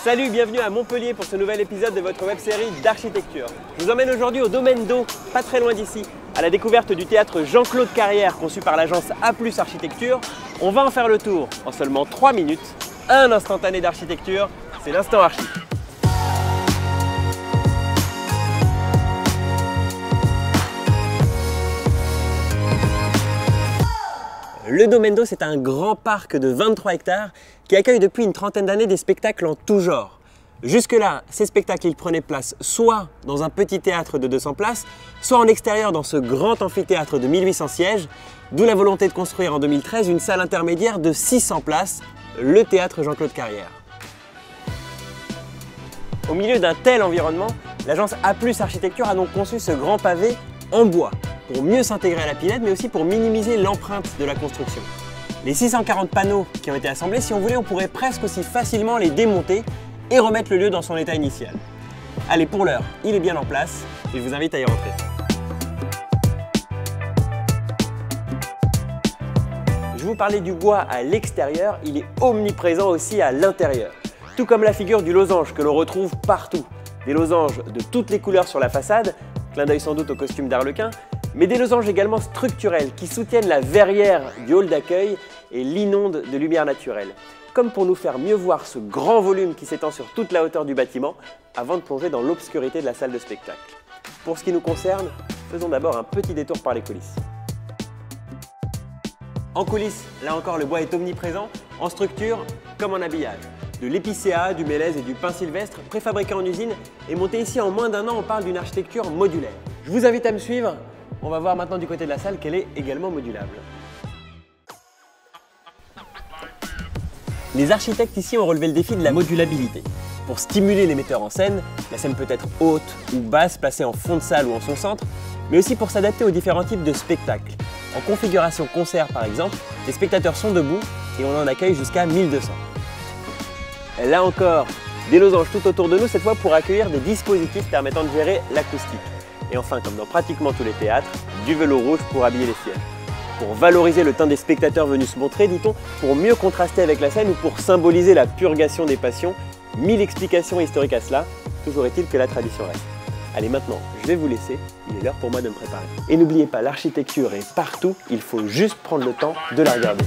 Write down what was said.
Salut, bienvenue à Montpellier pour ce nouvel épisode de votre web-série d'architecture. Je vous emmène aujourd'hui au domaine d'eau, pas très loin d'ici, à la découverte du théâtre Jean-Claude Carrière conçu par l'agence A+ Architecture. On va en faire le tour en seulement 3 minutes. Un instantané d'architecture, c'est l'instant archi. Le domaine d'eau, c'est un grand parc de 23 hectares qui accueille depuis une trentaine d'années des spectacles en tout genre. Jusque-là, ces spectacles ils prenaient place soit dans un petit théâtre de 200 places, soit en extérieur dans ce grand amphithéâtre de 1800 sièges, d'où la volonté de construire en 2013 une salle intermédiaire de 600 places, le théâtre Jean-Claude Carrière. Au milieu d'un tel environnement, l'agence A+ Architecture a donc conçu ce grand pavé en bois, pour mieux s'intégrer à la Pinède, mais aussi pour minimiser l'empreinte de la construction. Les 640 panneaux qui ont été assemblés, si on voulait, on pourrait presque aussi facilement les démonter et remettre le lieu dans son état initial. Allez, pour l'heure, il est bien en place et je vous invite à y rentrer. Je vous parlais du bois à l'extérieur, il est omniprésent aussi à l'intérieur. Tout comme la figure du losange que l'on retrouve partout. Des losanges de toutes les couleurs sur la façade, clin d'œil sans doute au costume d'Arlequin, mais des losanges également structurels qui soutiennent la verrière du hall d'accueil et l'inondent de lumière naturelle, comme pour nous faire mieux voir ce grand volume qui s'étend sur toute la hauteur du bâtiment avant de plonger dans l'obscurité de la salle de spectacle. Pour ce qui nous concerne, faisons d'abord un petit détour par les coulisses. En coulisses, là encore, le bois est omniprésent, en structure comme en habillage. De l'épicéa, du mélèze et du pin sylvestre, préfabriqués en usine et montés ici en moins d'un an, on parle d'une architecture modulaire. Je vous invite à me suivre. On va voir maintenant du côté de la salle qu'elle est également modulable. Les architectes ici ont relevé le défi de la modulabilité. Pour stimuler les metteurs en scène, la scène peut être haute ou basse, placée en fond de salle ou en son centre, mais aussi pour s'adapter aux différents types de spectacles. En configuration concert par exemple, les spectateurs sont debout et on en accueille jusqu'à 1200. Là encore, des losanges tout autour de nous, cette fois pour accueillir des dispositifs permettant de gérer l'acoustique. Et enfin, comme dans pratiquement tous les théâtres, du velours rouge pour habiller les sièges. Pour valoriser le teint des spectateurs venus se montrer, dit-on, pour mieux contraster avec la scène ou pour symboliser la purgation des passions, 1000 explications historiques à cela, toujours est-il que la tradition reste. Allez, maintenant, je vais vous laisser, il est l'heure pour moi de me préparer. Et n'oubliez pas, l'architecture est partout, il faut juste prendre le temps de la regarder.